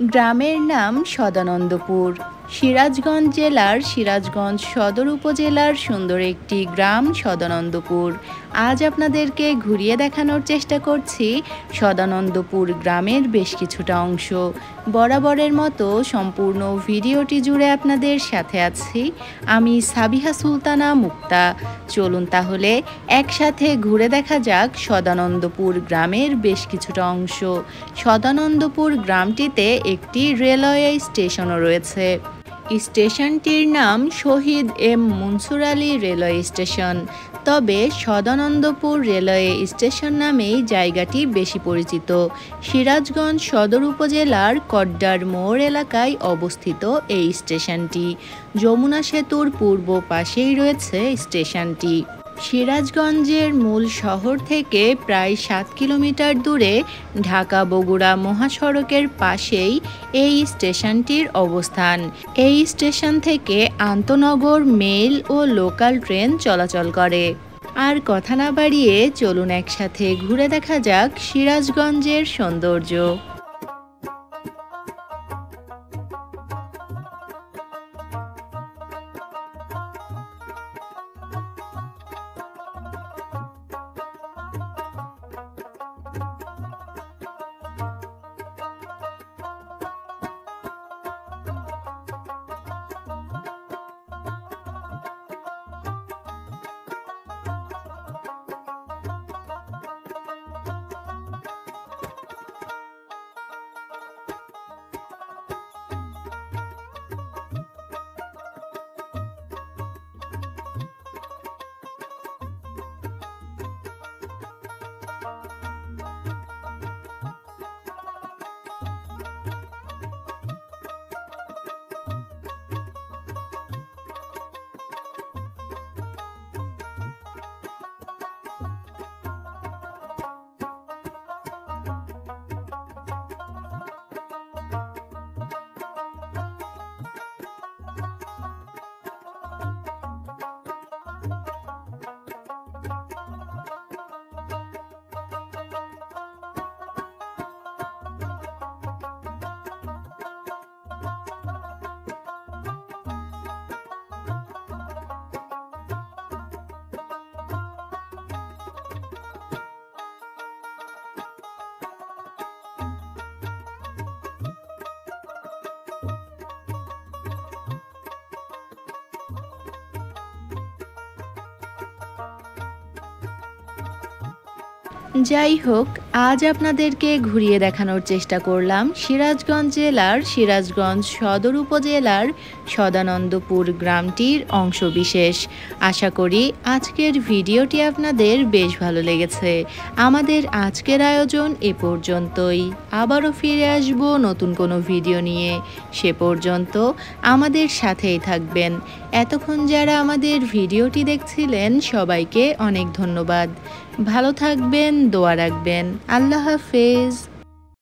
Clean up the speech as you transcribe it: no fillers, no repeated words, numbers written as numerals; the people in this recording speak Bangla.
গ্রামের নাম সদানন্দপুর। সিরাজগঞ্জ জেলার সিরাজগঞ্জ সদর উপজেলার সুন্দর একটি গ্রাম সদানন্দপুর। আজ আপনাদেরকে ঘুরিয়ে দেখানোর চেষ্টা করছি সদানন্দপুর গ্রামের বেশ কিছুটা অংশ। বরাবরের মতো সম্পূর্ণ ভিডিওটি জুড়ে আপনাদের সাথে আছি আমি সাবিহা সুলতানা মুক্তা। চলুন তাহলে একসাথে ঘুরে দেখা যাক সদানন্দপুর গ্রামের বেশ কিছুটা অংশ। সদানন্দপুর গ্রামটিতে একটি রেলওয়ে স্টেশনও রয়েছে। স্টেশনটির নাম শহীদ এম মনসুর আলী রেলওয়ে স্টেশন। তবে সদানন্দপুর রেলওয়ে স্টেশন নামেই জায়গাটি বেশি পরিচিত। সিরাজগঞ্জ সদর উপজেলার কড্ডার মোড় এলাকায় অবস্থিত এই স্টেশনটি। যমুনা সেতুর পূর্ব পাশেই রয়েছে স্টেশনটি। সিরাজগঞ্জের মূল শহর থেকে প্রায় 7 কিলোমিটার দূরে ঢাকা বগুড়া মহাসড়কের পাশেই এই স্টেশনটির অবস্থান। এই স্টেশন থেকে আন্তনগর মেল ও লোকাল ট্রেন চলাচল করে। আর কথা না বাড়িয়ে চলুন একসাথে ঘুরে দেখা যাক সিরাজগঞ্জের সৌন্দর্য। যাই হোক, আজ আপনাদেরকে ঘুরিয়ে দেখানোর চেষ্টা করলাম সিরাজগঞ্জ জেলার সিরাজগঞ্জ সদর উপজেলার সদানন্দপুর গ্রামটির অংশবিশেষ। আশা করি আজকের ভিডিওটি আপনাদের বেশ ভালো লেগেছে। আমাদের আজকের আয়োজন এ পর্যন্তই। আবারও ফিরে আসব নতুন কোনো ভিডিও নিয়ে। সে পর্যন্ত আমাদের সাথেই থাকবেন। এতক্ষণ যারা আমাদের ভিডিওটি দেখছিলেন সবাইকে অনেক ধন্যবাদ। ভালো থাকবেন, দোয়া রাখবেন। আল্লাহ হাফেজ।